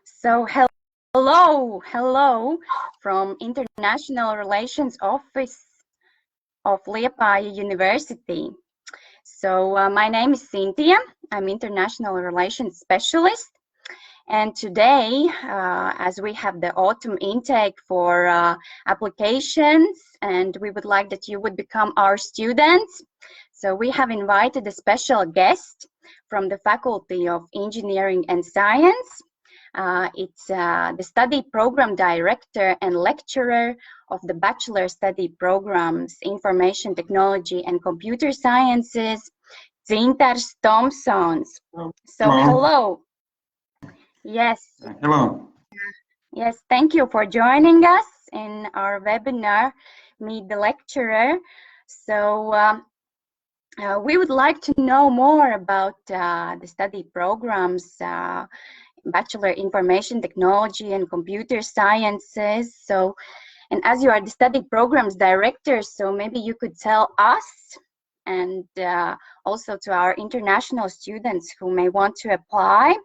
So hello from International Relations Office of Liepaja University. So my name is Cynthia. I'm International Relations Specialist. And today, as we have the autumn intake for applications, and we would like that you would become our students, so we have invited a special guest from the Faculty of Engineering and Science. It's the study program director and lecturer of the Bachelor study programs, Information Technology and Computer Sciences, Dzintars Tomsons. So hello. Yes. Hello. Yes, thank you for joining us in our webinar, Meet the Lecturer. So we would like to know more about the study programs, Bachelor Information Technology and Computer Sciences. So, and as you are the study programs director, so maybe you could tell us and also to our international students who may want to apply.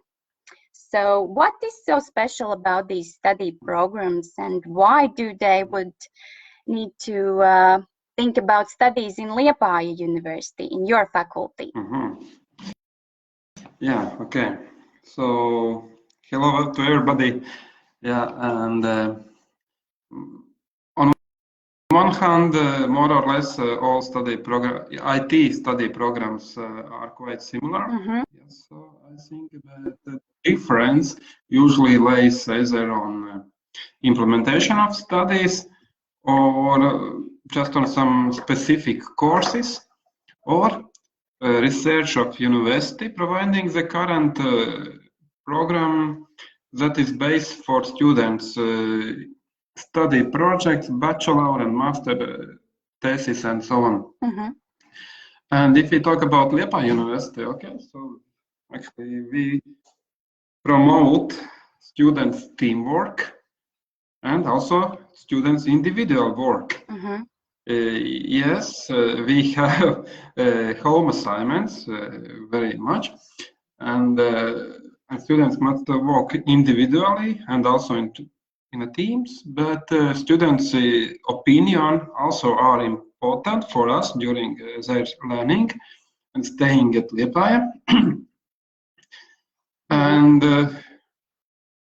So what is so special about these study programs, and why do they would need to think about studies in Liepaja University, in your faculty? Yeah, okay. So, hello to everybody. Yeah, and on one hand, more or less all IT study programs are quite similar. Yes, so I think that the difference usually lays either on implementation of studies or just on some specific courses, or research of university providing the current program that is based for students study projects, bachelor and master thesis and so on. And if we talk about Liepaja University, okay, so actually we promote students' teamwork and also students' individual work. Yes, we have home assignments very much, and students must work individually and also in a teams, but students' opinion also are important for us during their learning and staying at Liepaja. And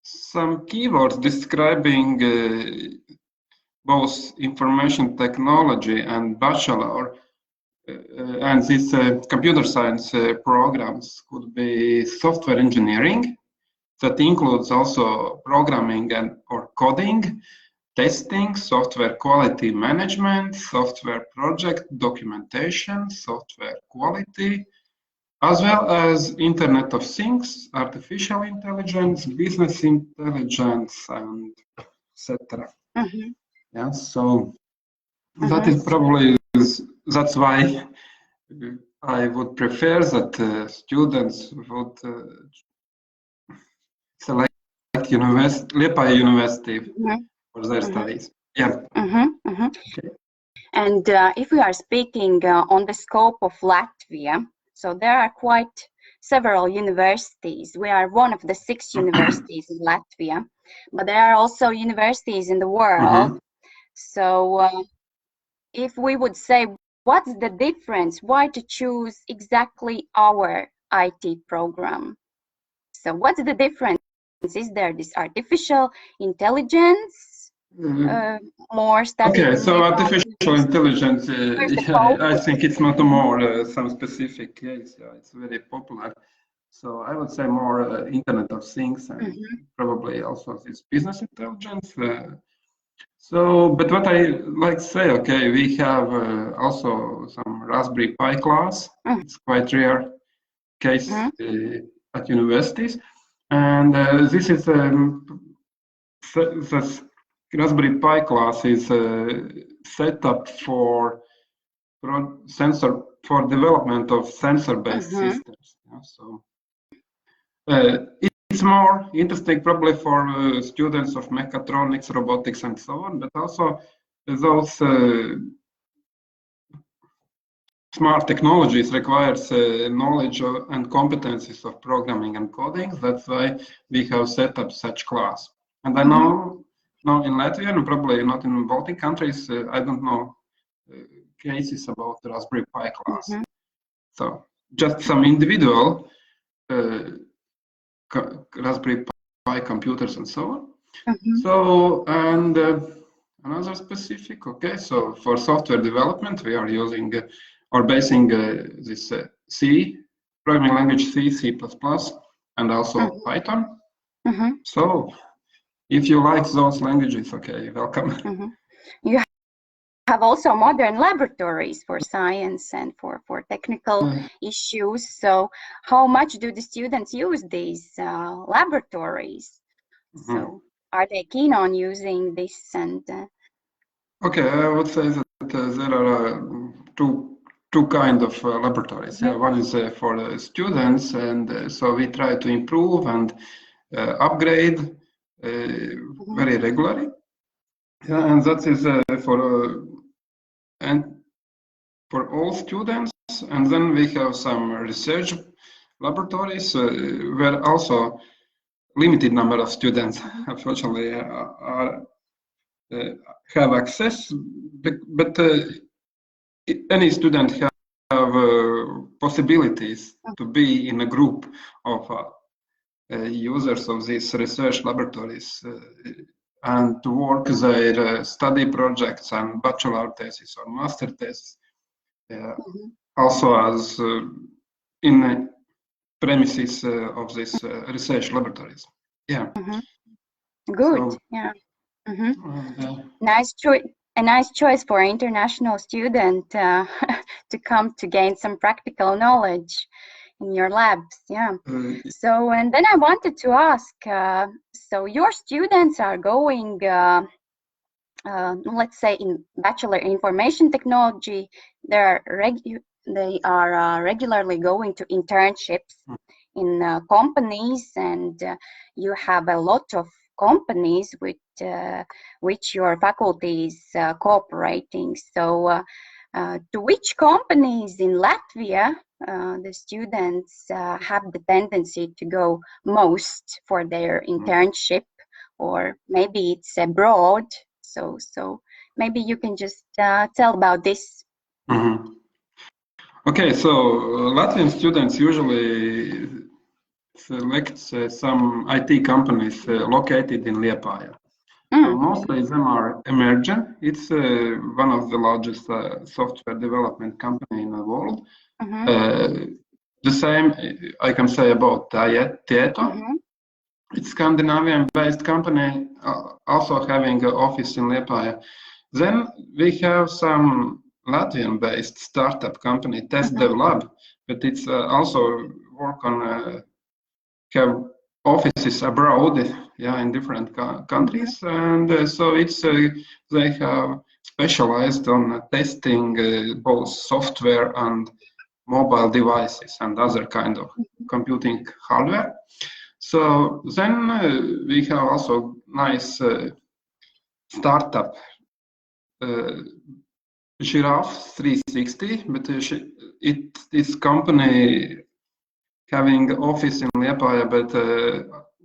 some keywords describing both information technology and bachelor and these computer science programs could be software engineering, that includes also programming and or coding, testing, software quality management, software project documentation, software quality, as well as Internet of Things, artificial intelligence, business intelligence, and etc. Yeah, so that is probably, that's why I would prefer that students would select Liepaja University for their studies. Yeah. Okay. And if we are speaking on the scope of Latvia, so there are quite several universities. We are one of the 6 universities in Latvia, but there are also universities in the world. So if we would say, what's the difference? Why to choose exactly our IT program? So what's the difference? Is there this artificial intelligence more studied? Okay, so artificial intelligence, yeah, I think it's not more some specific case. Yeah, it's very popular. So I would say more Internet of Things and probably also this business intelligence. So, but what I like to say, okay, we have also some Raspberry Pi class. It's quite rare case at universities. And this is this Raspberry Pi class is set up for development of sensor-based systems. Yeah, so it's more interesting probably for students of mechatronics, robotics, and so on, but also those smart technologies requires knowledge and competencies of programming and coding. That's why we have set up such class. And I know in Latvia and probably not in Baltic countries, I don't know cases about the Raspberry Pi class. So just some individual Raspberry Pi computers and so on. So, and another specific, okay, so for software development, we are using or basing this C, programming language C, C++, and also Python. So if you like those languages, okay, welcome. You have also modern laboratories for science and for technical issues. So how much do the students use these laboratories? So are they keen on using this? And okay, I would say that there are two kind of laboratories. One is for the students, and so we try to improve and upgrade very regularly. And that is for all students. And then we have some research laboratories where also limited number of students, unfortunately, have access, but any student have possibilities to be in a group of users of these research laboratories and to work their study projects and bachelor thesis or master thesis, also as in premises of these research laboratories. Good. So, nice choice. A nice choice for an international student to come to gain some practical knowledge in your labs. So, and then I wanted to ask, so your students are going, let's say in Bachelor Information Technology, they are regularly going to internships in companies, and you have a lot of companies with which your faculty is cooperating. So to which companies in Latvia the students have the tendency to go most for their internship, or maybe it's abroad? So maybe you can just tell about this. Okay, so Latvian students usually select some IT companies located in Liepaja. Mostly them are Emergent. It's one of the largest software development company in the world. The same I can say about Tieto. It's Scandinavian-based company, also having an office in Liepaja. Then we have some Latvian-based startup company, Test Dev Lab, but it's also work on have offices abroad, in different countries, and so it's they have specialized on testing both software and mobile devices and other kind of computing hardware. So then we have also nice startup Giraffe 360, but this company having office in Liepaja, but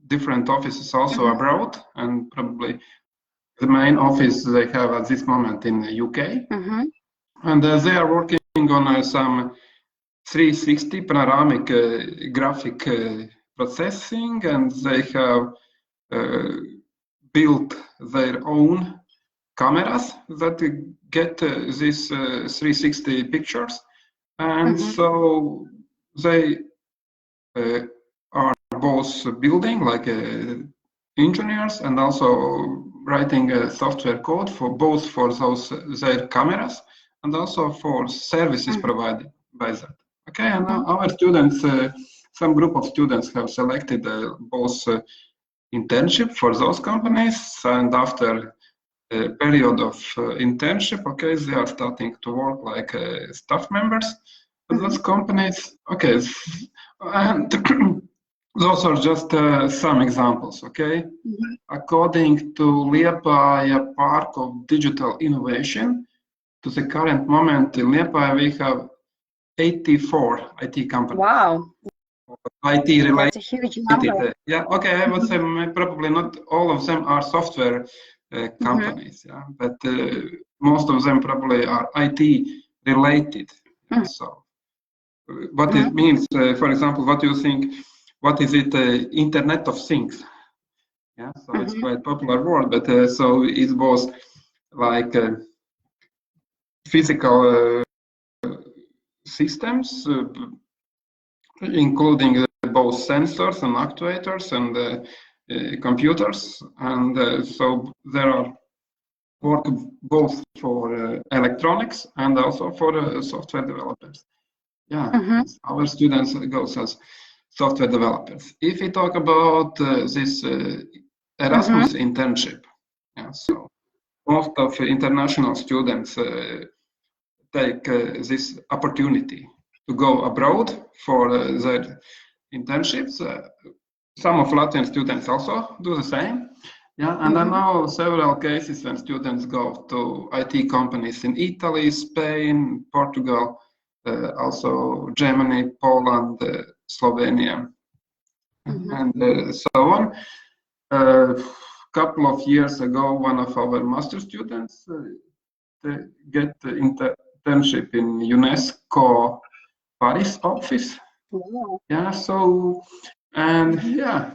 different offices also abroad, and probably the main office they have at this moment in the UK. And they are working on some 360 panoramic graphic processing, and they have built their own cameras that get these 360 pictures, and so they are both building like engineers and also writing software code for both for those their cameras and also for services provided by that. Okay, and our students, some group of students have selected both internship for those companies, and after a period of internship, okay, they are starting to work like staff members at those companies. Okay, and those are just some examples, okay? According to Liepaja Park of Digital Innovation, to the current moment in Liepaja we have 84 IT companies. Wow. IT related. That's a huge number. Yeah, okay, I would say probably not all of them are software companies, yeah, but most of them probably are IT related. Yeah, so what it means, for example, what do you think, what is it, Internet of Things? Yeah, so it's quite popular word, but so it was like physical systems, including both sensors and actuators and computers, and so there are work both for electronics and also for software developers. Yeah, our students go as software developers. If we talk about this Erasmus internship, yeah, so most of international students take this opportunity to go abroad for their internships. Some of Latvian students also do the same. Yeah, and I know several cases when students go to IT companies in Italy, Spain, Portugal, also Germany, Poland, Slovenia, and so on. A couple of years ago, one of our master students get internship in UNESCO Paris office. Wow. Yeah, so and yeah,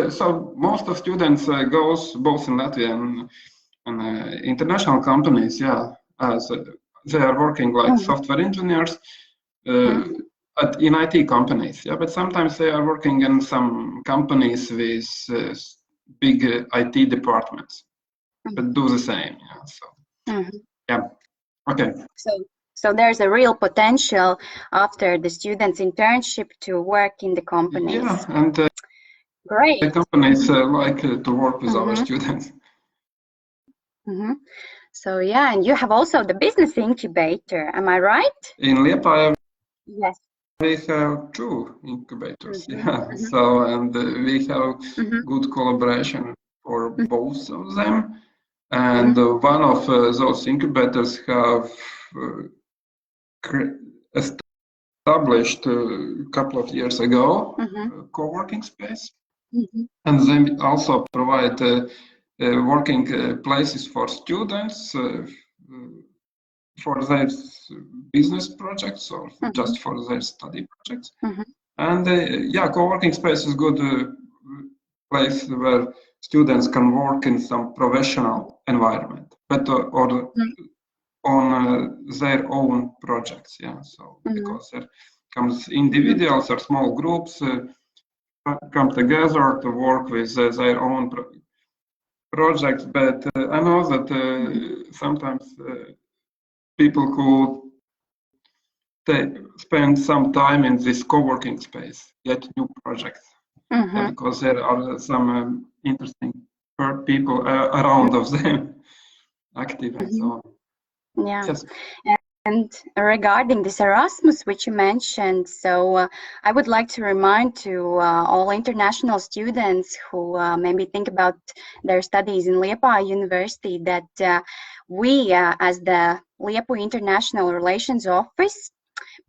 so most of students goes both in Latvia and international companies. Yeah, as they are working like software engineers in IT companies. Yeah, but sometimes they are working in some companies with big IT departments, but do the same. Yeah, so yeah, okay. So there's a real potential after the students' internship to work in the companies. Yeah, and great. The companies like to work with our students. So yeah, and you have also the business incubator, am I right? In Liepaja, yes, we have 2 incubators. Yeah, so and we have good collaboration for both of them. And one of those incubators have established a couple of years ago a co-working space, and then also provide working places for students for their business projects or just for their study projects. And yeah, co-working space is a good place where students can work in some professional environment, but or on their own projects. Yeah, so because there comes individuals or small groups come together to work with their own projects, but I know that sometimes people who spend some time in this co-working space get new projects, because there are some interesting people around of them active and so on. Yeah. Yes. And regarding this Erasmus, which you mentioned, so I would like to remind to all international students who maybe think about their studies in Liepaja University that we, as the LiepU International Relations Office,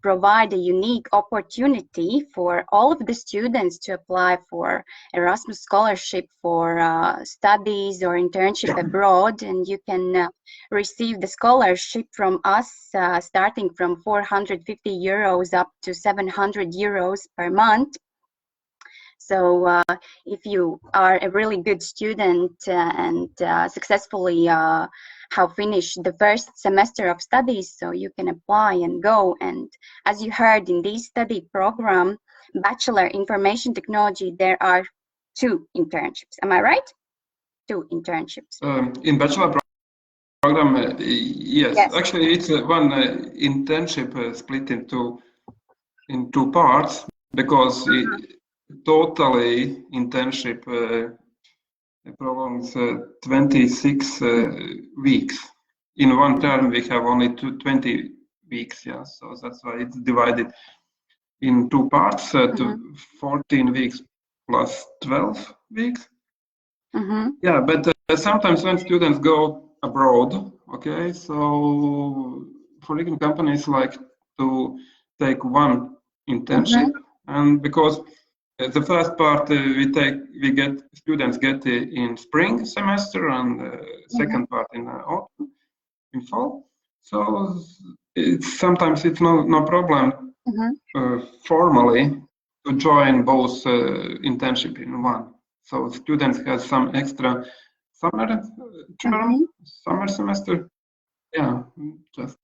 provide a unique opportunity for all of the students to apply for Erasmus scholarship for studies or internship abroad, and you can receive the scholarship from us starting from 450 euros up to 700 euros per month. So if you are a really good student and successfully have finished the first semester of studies, so you can apply and go. And as you heard in this study program, Bachelor Information Technology, there are 2 internships. Am I right? 2 internships. In Bachelor program, yes. Actually, it's one internship split into in 2 parts, because totally internship prolongs 26 weeks. In one term, we have only 20 weeks, yeah. So that's why it's divided in 2 parts, to 14 weeks plus 12 weeks. Yeah, but sometimes when students go abroad, okay, so foreign companies like to take one internship, and because the first part students get in spring semester, and second part in autumn, in fall. So sometimes it's no problem formally to join both internship in one. So students have some extra summer term, summer semester. Yeah, just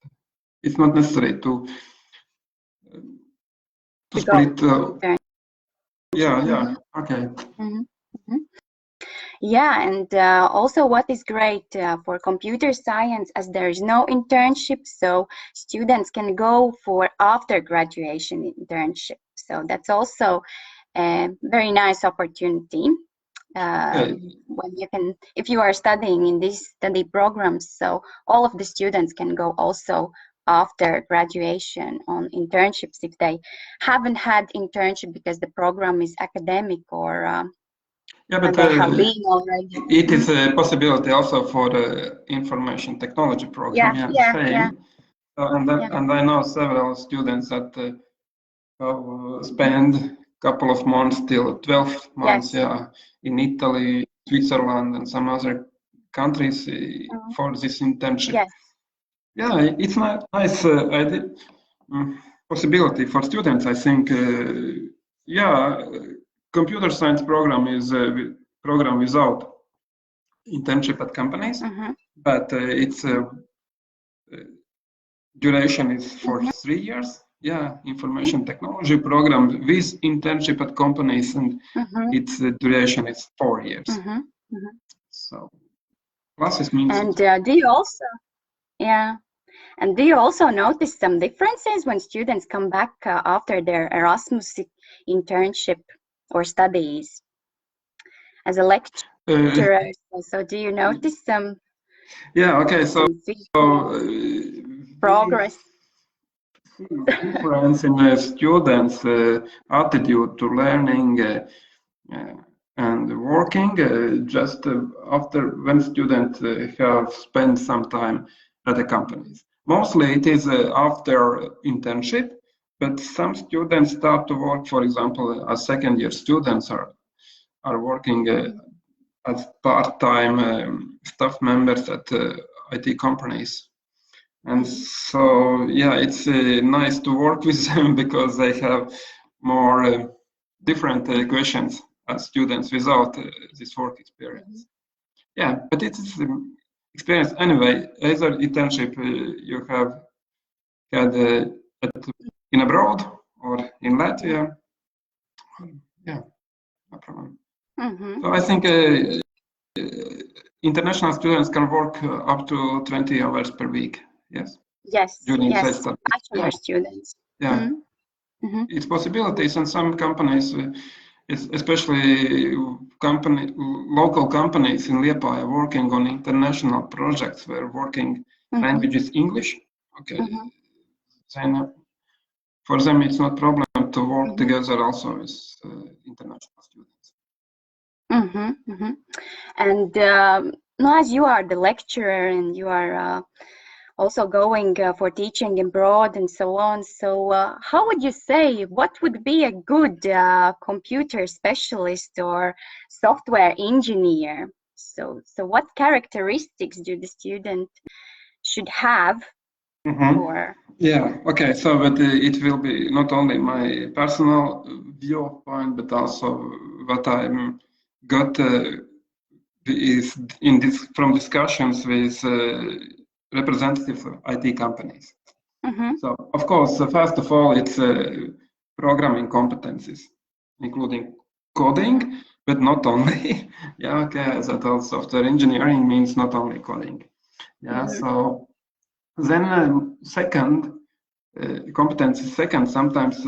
it's not necessary to split. Okay. Yeah, and also what is great for computer science, as there is no internship, so students can go for after graduation internship. So that's also a very nice opportunity when you can, if you are studying in these study programs. So all of the students can go also after graduation on internships if they haven't had internship because the program is academic or but they have been already. It is a possibility also for the information technology program. And I know several students that spend couple of months till 12 months in Italy, Switzerland, and some other countries for this internship. It's not nice idea, possibility for students. I think computer science program is a program without internship at companies, but its duration is for 3 years. Information technology program with internship at companies, and its duration is 4 years. So pluses means. And do you also, and do you also notice some differences when students come back after their Erasmus internship or studies as a lecturer? So do you notice some? So progress. Difference in the students' attitude to learning and working just after when students have spent some time at the companies. Mostly it is after internship, but some students start to work, for example, as second-year students are working as part-time staff members at IT companies. And so, it's nice to work with them because they have more different questions as students without this work experience. But it's experience anyway. Either internship you have had in abroad or in Latvia. No problem. So I think international students can work up to 20 hours per week. During bachelor students. It's possibilities, and some companies, especially local companies in Liepaja, working on international projects where working language is English. Then for them it's not problem to work together also with international students. And as you are the lecturer and you are also going for teaching abroad and so on, so how would you say, what would be a good computer specialist or software engineer? So what characteristics do the student should have? So but it will be not only my personal viewpoint, but also what I'm got is in this from discussions with representatives of IT companies. So of course, first of all, it's programming competencies, including coding, but not only. As I told, software engineering means not only coding. So then second, competency second, sometimes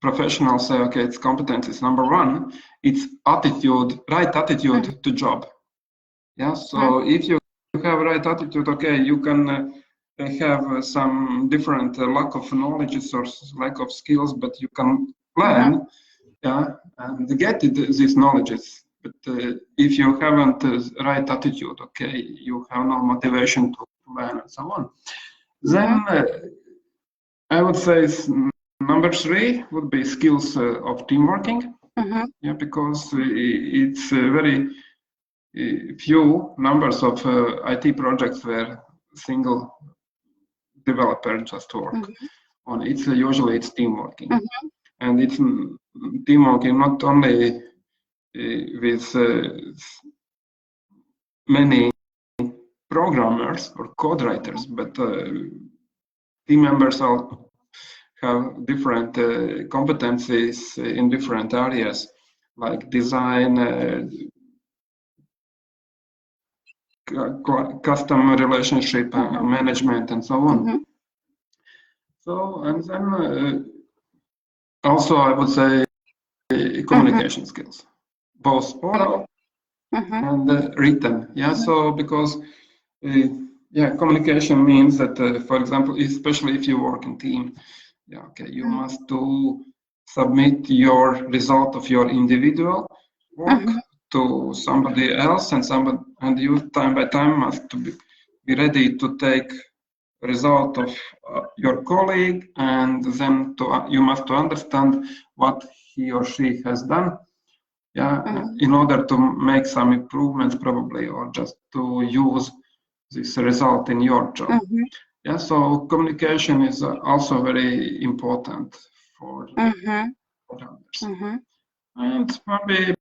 professionals say, it's competencies number one, it's attitude, right attitude to job. So if you have right attitude, you can have some different lack of knowledge or lack of skills, but you can learn, and get these knowledges. But if you haven't right attitude, you have no motivation to learn and so on. Then I would say number 3 would be skills of teamworking. Yeah, because it's very few numbers of IT projects where single developer just work on. It's usually it's teamworking, and it's teamworking not only with many programmers or code writers, but team members all have different competencies in different areas, like design, custom relationship management, and so on. So, and then also I would say communication skills, both oral and written. Yeah, so because yeah, communication means that, for example, especially if you work in team, yeah, okay, you must submit your result of your individual work to somebody else, and you time by time must be ready to take result of your colleague, and then you must understand what he or she has done, yeah, in order to make some improvements probably, or just to use this result in your job. Yeah, so communication is also very important for others. And maybe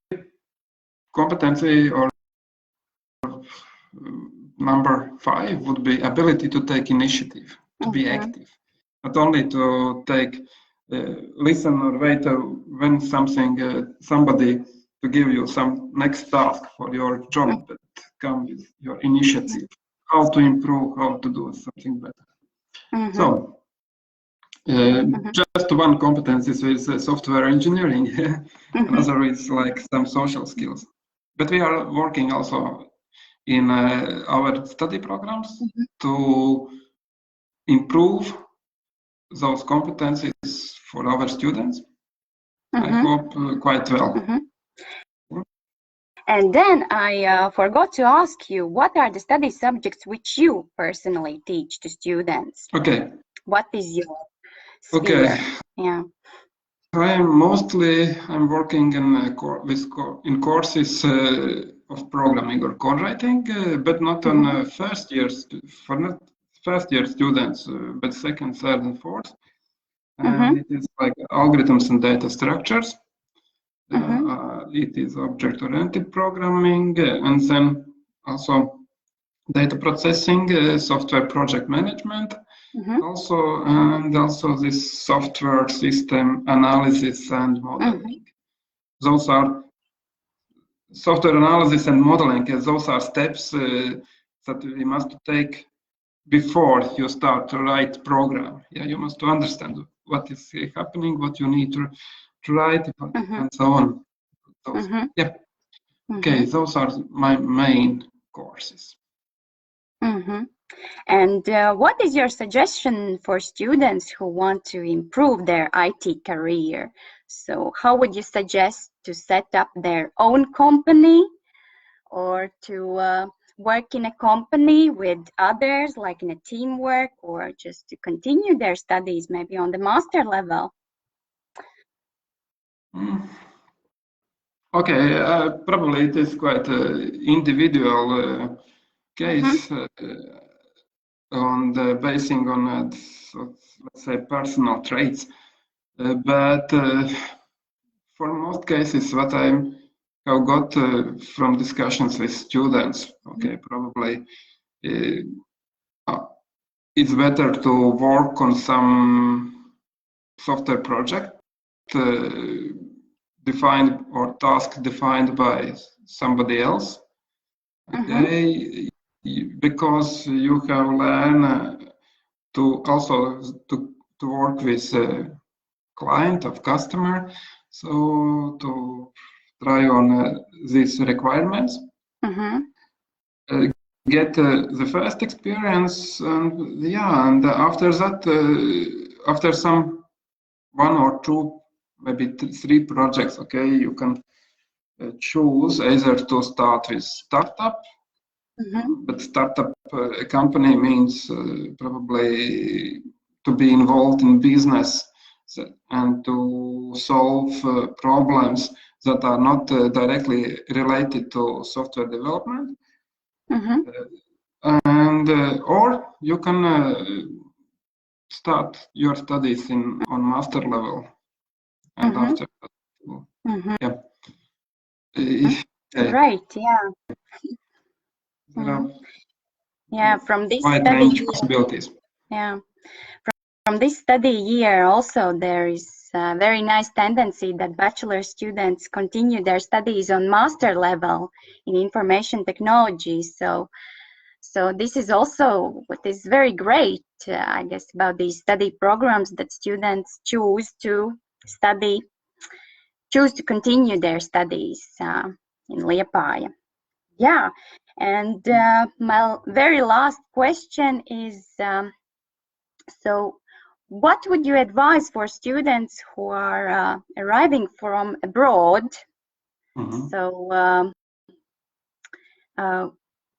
competency or number 5 would be ability to take initiative, to be active, not only to take listen or wait when somebody to give you some next task for your job, but come with your initiative, how to improve, how to do something better. So just one competence is with software engineering, another is like some social skills. But we are working also in our study programs to improve those competencies for our students. I hope quite well. And then I forgot to ask you, what are the study subjects which you personally teach to students? Okay. What is your sphere? Okay. Yeah. I'm working in courses of programming or code writing, but not on first year students, but second, third, and fourth. And it is like algorithms and data structures. It is object-oriented programming, and then also data processing, software project management, also this software system analysis and modeling. Those are software analysis and modeling. Those are steps that we must take before you start to write program. Yeah, you must understand what is happening, what you need to write, and so on. Yeah. Okay, those are my main courses. And what is your suggestion for students who want to improve their IT career? So how would you suggest to set up their own company, or to work in a company with others, like in a teamwork, or just to continue their studies maybe on the master level? Okay, probably it is quite an individual case basing on let's say personal traits, but for most cases what I have got from discussions with students, okay, probably it's better to work on some software project defined or task defined by somebody else, okay, because you have learned to also to work with client of customer, so to try on these requirements, get the first experience, and yeah, and after that, after some 1 or 2, maybe 3 projects, okay, you can choose either to start with startup, but startup company means probably to be involved in business and to solve problems that are not directly related to software development. And or you can start your studies on master level, and after that, right, yeah. Yeah, from this study possibilities. Yeah, from this study year also there is a very nice tendency that bachelor students continue their studies on master level in information technology. So this is also what is very great, I guess, about these study programs, that students choose to continue their studies in Liepaja. Yeah, and my very last question is, so what would you advise for students who are arriving from abroad? So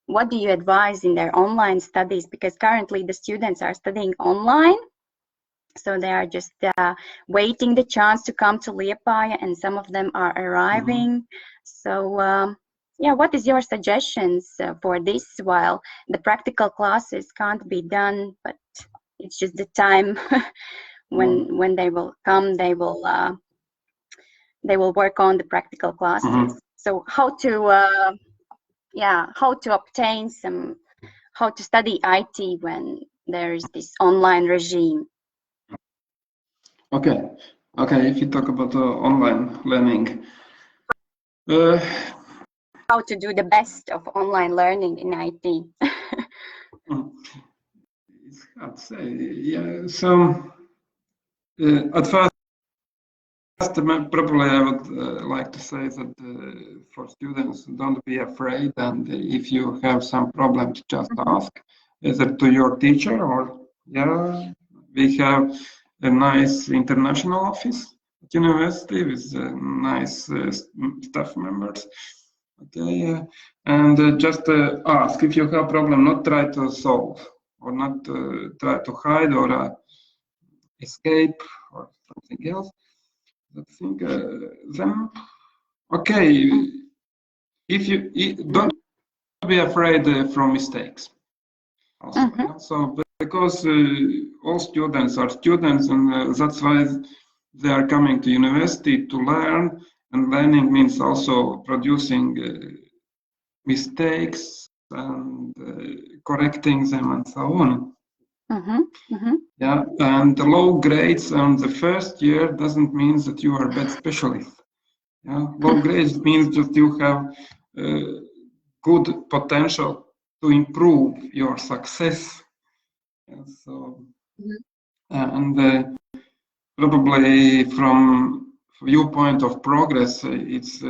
what do you advise in their online studies? Because currently the students are studying online, so they are just waiting the chance to come to Liepaja, and some of them are arriving. So yeah, what is your suggestions for this, while the practical classes can't be done, but it's just the time when they will come, they will work on the practical classes. So how to obtain how to study IT when there is this online regime? Okay, if you talk about online learning, how to do the best of online learning in IT? It's hard to say. Yeah, so at first, probably I would like to say that for students, don't be afraid, and if you have some problems, just ask, either to your teacher or, we have a nice international office at university with nice staff members. Okay, and just ask if you have problem, not try to solve or not try to hide or escape or something else. I think then, okay, if you don't be afraid from mistakes. Also, so because all students are students, and that's why they are coming to university to learn, and learning means also producing mistakes and correcting them and so on. Yeah, and the low grades on the first year doesn't mean that you are a bad specialist. Yeah, low grades means that you have good potential to improve your success. Yeah, so, and probably from viewpoint of progress, it's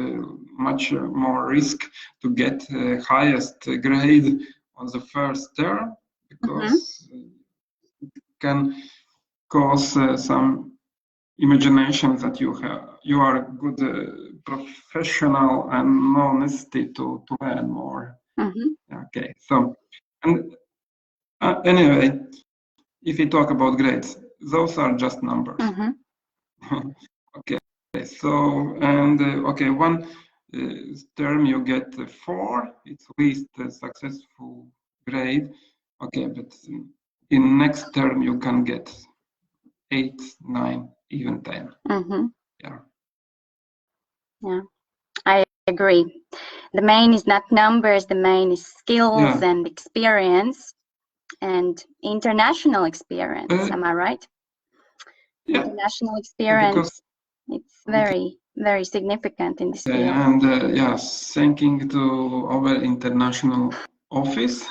much more risk to get highest grade on the first term, because it can cause some imagination that you are a good professional and no necessity to learn more. Okay, so and anyway, if we talk about grades, those are just numbers. Okay, so and okay, one term you get 4, it's least successful grade. Okay, but in next term you can get 8, 9, even 10. Yeah, I agree. The main is not numbers, the main is skills and experience and international experience. Am I right? Yeah. International experience, it's very, very significant in this field. And thanking to our international office.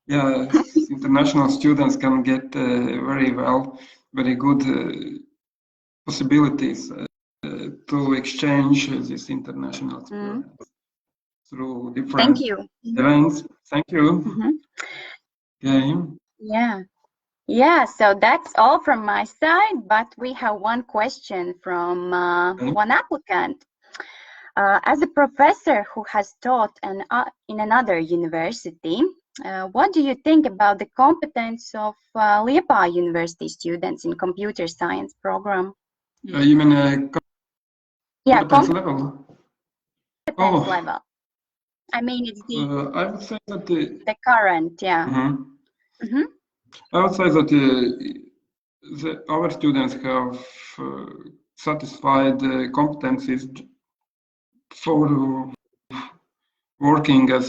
Yeah, international students can get very good possibilities to exchange this international experience through different events. Thank you. Okay. Yeah, so that's all from my side, but we have one question from one applicant. As a professor who has taught in another university, what do you think about the competence of Liepaja University students in computer science program? You mean competence level? Competence level. I mean, it's the. I would say that the current, yeah. I would say that our students have satisfied competencies for working as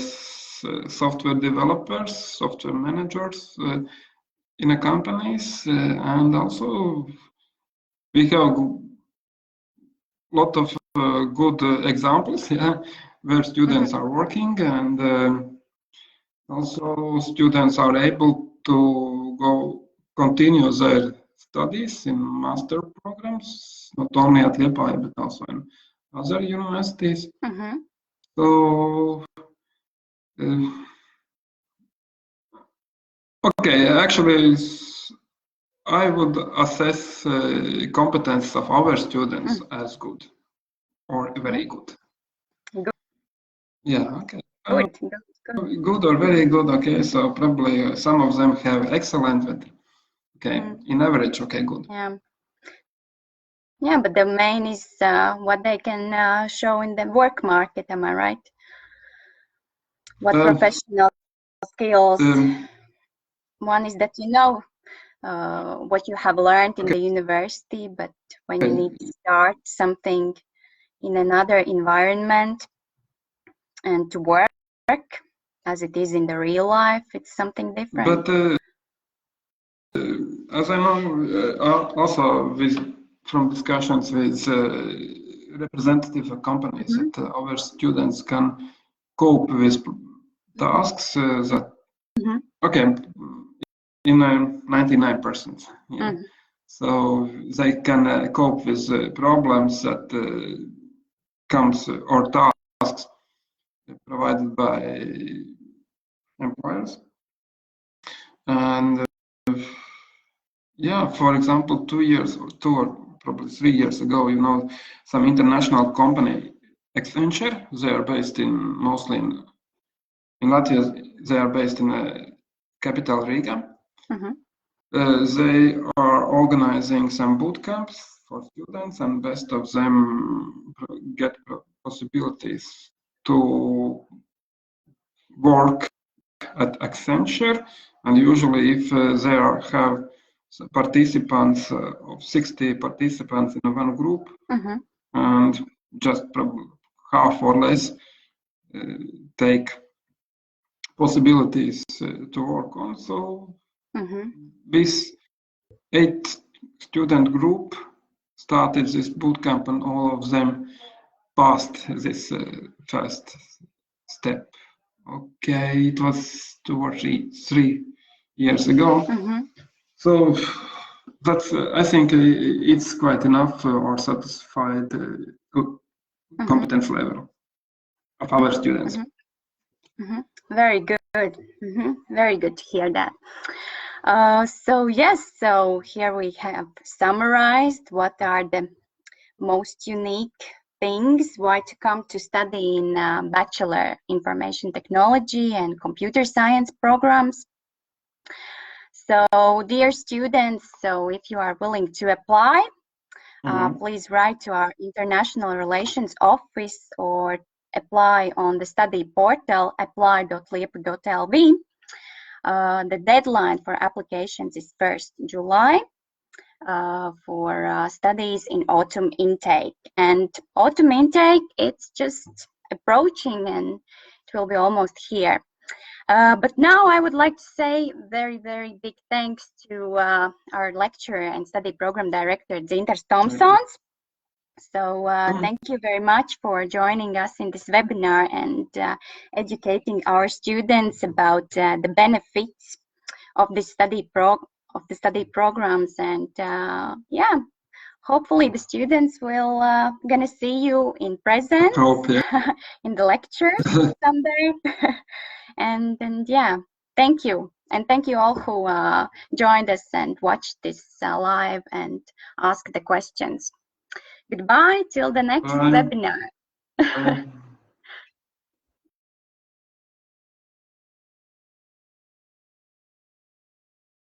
software developers, software managers in a companies, and also we have a lot of good examples, yeah, where students are working, and also students are able to continue their studies in master programs, not only at Liepaja but also in other universities. So, okay, actually, I would assess competence of our students as good or very good. Good. Yeah, okay. Good or very good, okay, so probably some of them have excellent, but okay, in average, okay, good. Yeah, but the main is what they can show in the work market, am I right? What professional skills? One is that you know what you have learned in the university, but when you need to start something in another environment and to work as it is in the real life, it's something different. But as I know, also from discussions with representative companies, that our students can cope with tasks that, okay, in 99%. Yeah. So they can cope with problems that comes or tasks provided by employers. And yeah, for example, 2 or probably 3 years ago, you know, some international company, Accenture, they are based mostly in Latvia. They are based in the capital Riga. They are organizing some boot camps for students, and best of them get possibilities to work at Accenture. And usually, if they have participants of 60 participants in one group, and just probably half or less take possibilities to work on. So this 8-student group started this bootcamp, and all of them passed this first step. Okay, it was 2 or 3 years ago. So that's I think it's quite enough or satisfied competence level of our students. Very good. Very good to hear that. So yes, so here we have summarized what are the most unique things why to come to study in Bachelor Information Technology and Computer Science programs. So dear students, so if you are willing to apply, please write to our International Relations Office or apply on the study portal apply.liepu.lv. The deadline for applications is 1st July for studies in autumn intake. And autumn intake, it's just approaching and it will be almost here. But now I would like to say very, very big thanks to our lecturer and study program director, Dzintars Tomsons. So thank you very much for joining us in this webinar and educating our students about the benefits of the study programs. And yeah, hopefully the students will gonna see you in present in the lectures someday. and yeah, thank you. And thank you all who joined us and watched this live and asked the questions. Goodbye till the next webinar.